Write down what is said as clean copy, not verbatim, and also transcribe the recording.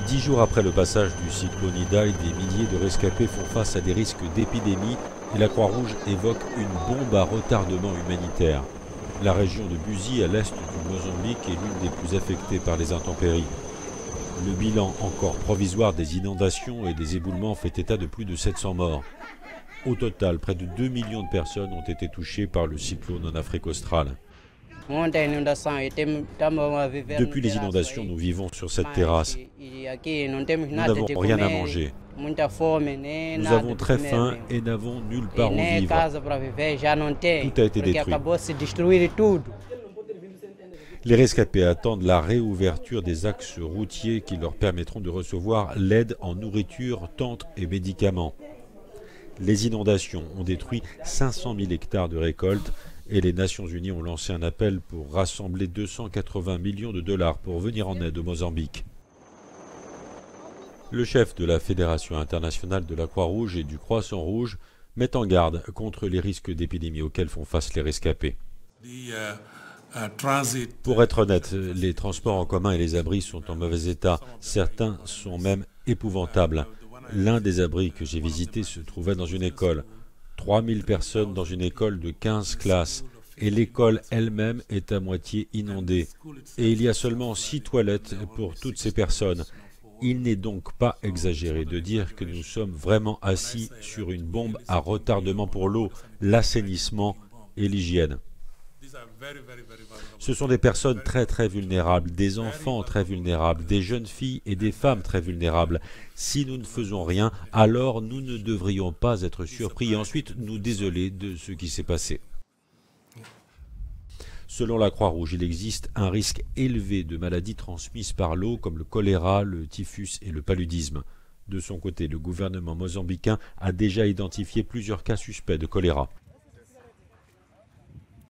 10 jours après le passage du cyclone Idai, des milliers de rescapés font face à des risques d'épidémie et la Croix-Rouge évoque une bombe à retardement humanitaire. La région de Buzi, à l'est du Mozambique, est l'une des plus affectées par les intempéries. Le bilan encore provisoire des inondations et des éboulements fait état de plus de 700 morts. Au total, près de 2 millions de personnes ont été touchées par le cyclone en Afrique australe. Depuis les inondations, nous vivons sur cette terrasse. Nous n'avons rien à manger. Nous avons très faim et n'avons nulle part où vivre. Tout a été détruit. Les rescapés attendent la réouverture des axes routiers qui leur permettront de recevoir l'aide en nourriture, tentes et médicaments. Les inondations ont détruit 500 000 hectares de récoltes et les Nations Unies ont lancé un appel pour rassembler 280 millions de dollars pour venir en aide au Mozambique. Le chef de la Fédération internationale de la Croix-Rouge et du Croissant-Rouge met en garde contre les risques d'épidémie auxquels font face les rescapés. Pour être honnête, les transports en commun et les abris sont en mauvais état. Certains sont même épouvantables. L'un des abris que j'ai visité se trouvait dans une école. 3000 personnes dans une école de 15 classes. Et l'école elle-même est à moitié inondée. Et il y a seulement 6 toilettes pour toutes ces personnes. Il n'est donc pas exagéré de dire que nous sommes vraiment assis sur une bombe à retardement pour l'eau, l'assainissement et l'hygiène. Ce sont des personnes très vulnérables, des enfants très vulnérables, des jeunes filles et des femmes très vulnérables. Si nous ne faisons rien, alors nous ne devrions pas être surpris et ensuite nous désoler de ce qui s'est passé. Selon la Croix-Rouge, il existe un risque élevé de maladies transmises par l'eau comme le choléra, le typhus et le paludisme. De son côté, le gouvernement mozambicain a déjà identifié plusieurs cas suspects de choléra.